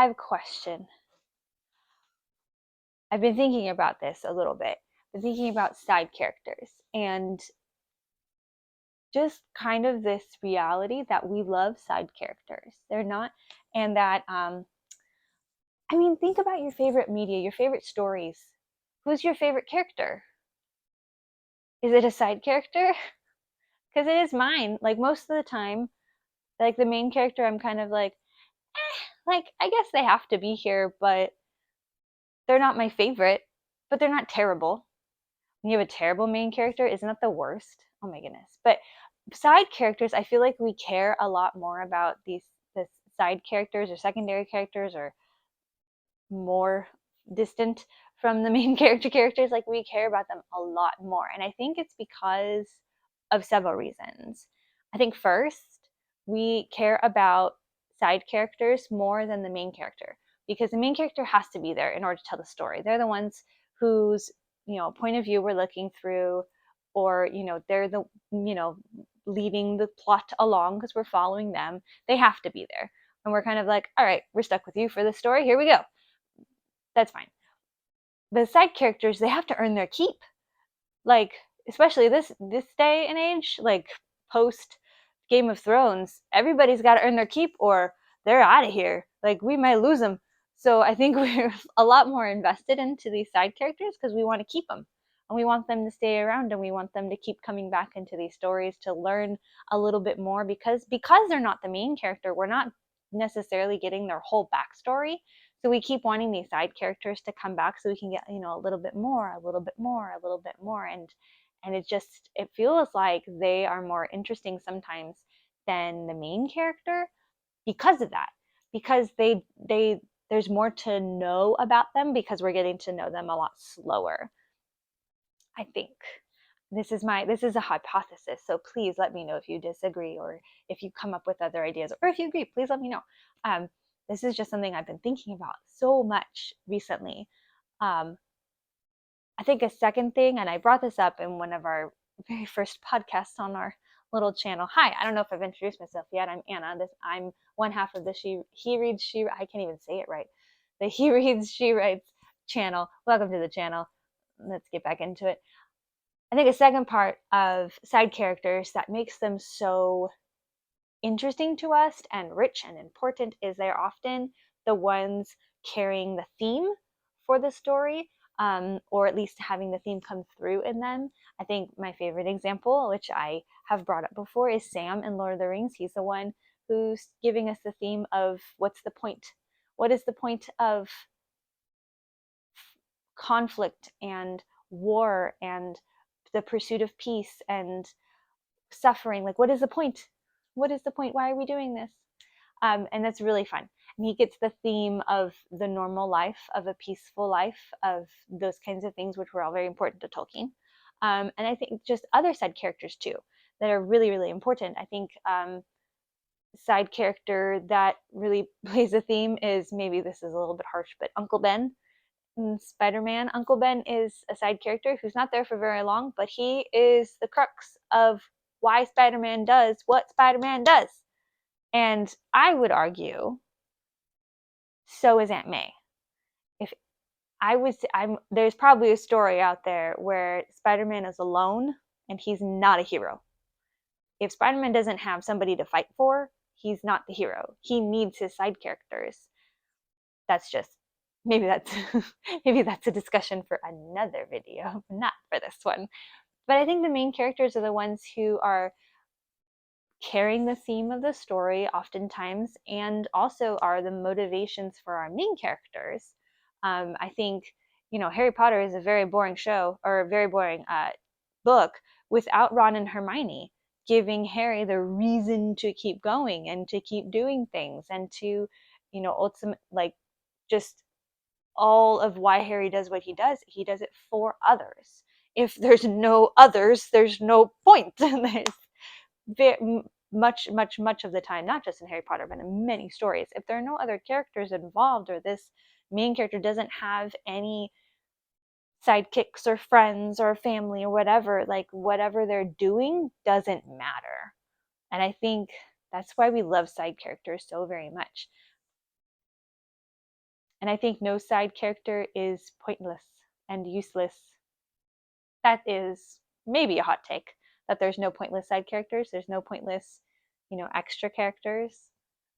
I have a question. I've been thinking about this a little bit. I've been thinking about side characters and just kind of this reality that we love side characters. They're not, and that, I mean, think about your favorite media, your favorite stories. Who's your favorite character? Is it a side character? Because it is mine. Like, most of the time, like the main character, I'm kind of like, I guess they have to be here, but they're not my favorite, but they're not terrible. When you have a terrible main character, isn't that the worst? Oh my goodness. But side characters, I feel like we care a lot more about the side characters or secondary characters or more distant from the main characters. Like, we care about them a lot more. And I think it's because of several reasons. I think first, we care about side characters more than the main character because the main character has to be there in order to tell the story. They're the ones whose, point of view we're looking through, or, they're the, leading the plot along because we're following them. They have to be there. And we're kind of like, all right, we're stuck with you for the story. Here we go. That's fine. The side characters, they have to earn their keep. Like, especially this day and age, like post Game of Thrones, everybody's got to earn their keep or they're out of here. Like, we might lose them. So I think we're a lot more invested into these side characters because we want to keep them and we want them to stay around and we want them to keep coming back into these stories to learn a little bit more because they're not the main character. We're not necessarily getting their whole backstory. So we keep wanting these side characters to come back so we can get, a little bit more, a little bit more, a little bit more. And it feels like they are more interesting sometimes than the main character because of that. Because they there's more to know about them because we're getting to know them a lot slower. I think this is a hypothesis, so please let me know if you disagree or if you come up with other ideas, or if you agree, please let me know. um, this is just something I've been thinking about so much recently. um, I think a second thing, and I brought this up in one of our very first podcasts on our little channel. Hi, I don't know if I've introduced myself yet. I'm Anna. I'm one half of the He Reads She, I can't even say it right, the He Reads She Writes channel. Welcome to the channel. Let's get back into it. I think a second part of side characters that makes them so interesting to us and rich and important is they're often the ones carrying the theme for the story, or at least having the theme come through in them. I think my favorite example, which I have brought up before, is Sam in Lord of the Rings. He's the one who's giving us the theme of what's the point? What is the point of conflict and war and the pursuit of peace and suffering? Like, what is the point? What is the point? Why are we doing this? And that's really fun. And he gets the theme of the normal life, of a peaceful life, of those kinds of things, which were all very important to Tolkien. And I think just other side characters too that are really, really important. I think side character that really plays a theme is, maybe this is a little bit harsh, but Uncle Ben in Spider-Man. Uncle Ben is a side character who's not there for very long, but he is the crux of why Spider-Man does what Spider-Man does. And I would argue so is Aunt May. If there's probably a story out there where Spider-Man is alone and he's not a hero. If Spider-Man doesn't have somebody to fight for, he's not the hero. He needs his side characters. That's just, maybe that's maybe that's a discussion for another video, not for this one. But I think the main characters are the ones who are carrying the theme of the story oftentimes, and also are the motivations for our main characters. I think, Harry Potter is a very boring show, or a very boring book, without Ron and Hermione giving Harry the reason to keep going and to keep doing things and to, ultimate, like, just all of why Harry does what he does it for others. If there's no others, there's no point. There's very much of the time, not just in Harry Potter, but in many stories, if there are no other characters involved, or this main character doesn't have any sidekicks or friends or family or whatever, like, whatever they're doing doesn't matter. And I think that's why we love side characters so very much. And I think no side character is pointless and useless. That is maybe a hot take, that there's no pointless side characters, there's no pointless, extra characters.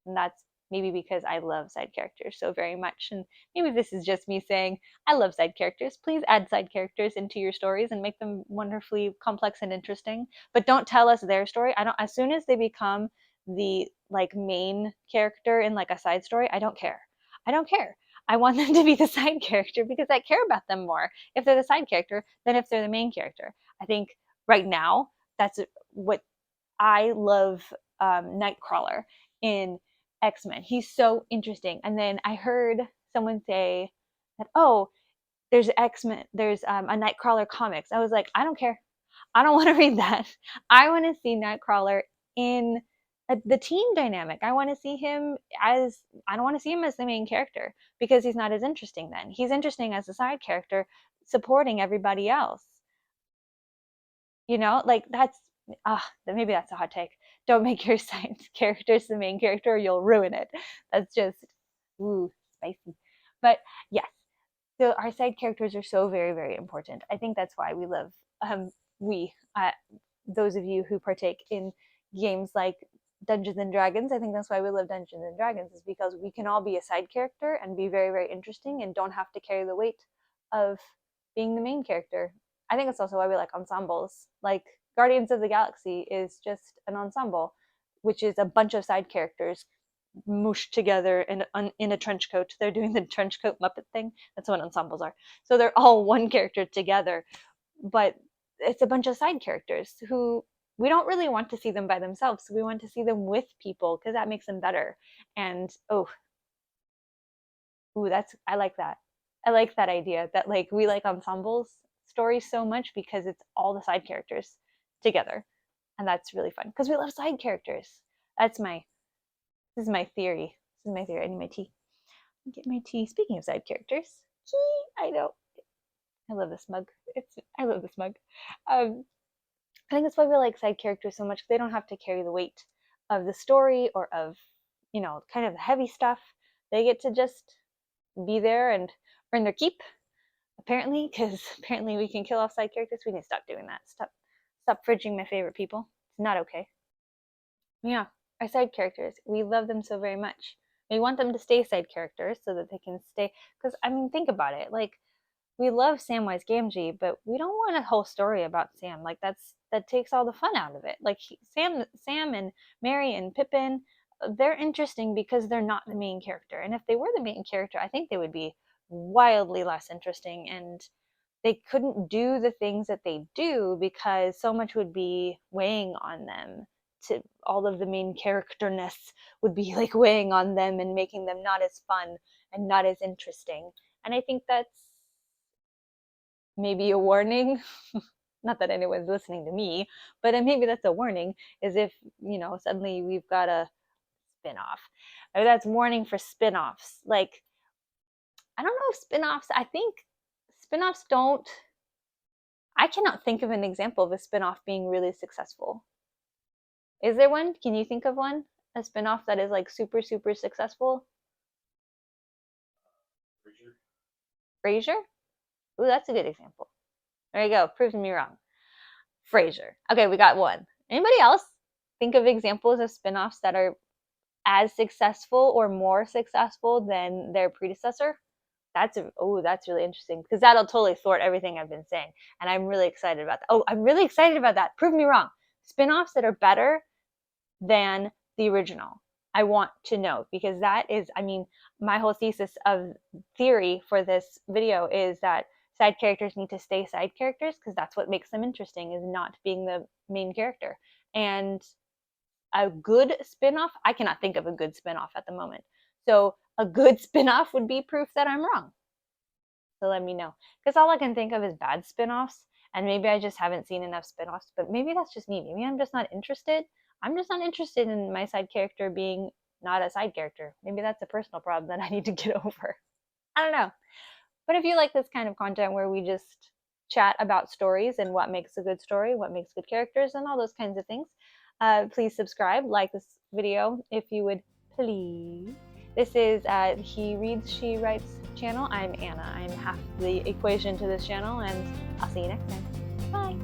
And that's maybe because I love side characters so very much. And maybe this is just me saying, I love side characters. Please add side characters into your stories and make them wonderfully complex and interesting. But don't tell us their story. I don't, as soon as they become the like main character in like a side story, I don't care. I don't care. I want them to be the side character because I care about them more if they're the side character than if they're the main character. I think right now that's what I love. Nightcrawler in X-Men. He's so interesting. And then I heard someone say that, oh, there's X-Men, there's a Nightcrawler comics. I was like, I don't care. I don't want to read that. I want to see Nightcrawler in the team dynamic. I want to see him as, I don't want to see him as the main character because he's not as interesting then. He's interesting as a side character supporting everybody else. Like that's, maybe that's a hot take. Don't make your side characters the main character or you'll ruin it. That's just, ooh, spicy. But yes, so our side characters are so very, very important. I think that's why we love, we, those of you who partake in games like Dungeons and Dragons, I think that's why we love Dungeons and Dragons, is because we can all be a side character and be very, very interesting and don't have to carry the weight of being the main character. I think that's also why we like ensembles. Like Guardians of the Galaxy is just an ensemble, which is a bunch of side characters mooshed together in a trench coat. They're doing the trench coat Muppet thing. That's what ensembles are. So they're all one character together, but it's a bunch of side characters who we don't really want to see them by themselves. We want to see them with people because that makes them better. And that's, I like that. I like that idea that like we like ensembles stories so much because it's all the side characters together. And that's really fun because we love side characters. This is my theory. This is my theory. I need my tea. Get my tea. Speaking of side characters, I know. I love this mug. I love this mug. I think that's why we like side characters so much. They don't have to carry the weight of the story or of, kind of the heavy stuff. They get to just be there and earn their keep. Apparently, because apparently we can kill off side characters. We need to stop doing that. Stop fridging my favorite people. It's not okay. Yeah, our side characters. We love them so very much. We want them to stay side characters so that they can stay. Because I mean, think about it. Like, we love Samwise Gamgee, but we don't want a whole story about Sam. Like that takes all the fun out of it. Like Sam and Mary and Pippin, they're interesting because they're not the main character. And if they were the main character, I think they would be wildly less interesting and they couldn't do the things that they do because so much would be weighing on them. To all of the main characterness would be like weighing on them and making them not as fun and not as interesting. And I think that's maybe a warning. Not that anyone's listening to me, but maybe that's a warning, is if, suddenly we've got a spin-off. Or that's warning for spin-offs. Like, I don't know if spin-offs, I think spin-offs don't, I cannot think of an example of a spin-off being really successful. Is there one? Can you think of one? A spin-off that is like super, super successful? Frasier? Ooh, that's a good example. There you go, proving me wrong. Frasier. Okay, we got one. Anybody else think of examples of spin-offs that are as successful or more successful than their predecessor? That's really interesting because that'll totally thwart everything I've been saying. And I'm really excited about that. Oh, I'm really excited about that. Prove me wrong. Spin-offs that are better than the original. I want to know because that is, I mean, my whole theory for this video is that side characters need to stay side characters because that's what makes them interesting, is not being the main character. And a good spin-off, I cannot think of a good spin-off at the moment. So a good spin-off would be proof that I'm wrong. So let me know. Because all I can think of is bad spin-offs. And maybe I just haven't seen enough spin-offs, but maybe that's just me. Maybe I'm just not interested. I'm just not interested in my side character being not a side character. Maybe that's a personal problem that I need to get over. I don't know. But if you like this kind of content where we just chat about stories and what makes a good story, what makes good characters, and all those kinds of things, please subscribe, like this video if you would please. This is He Reads, She Writes channel. I'm Anna. I'm half the equation to this channel, and I'll see you next time. Bye.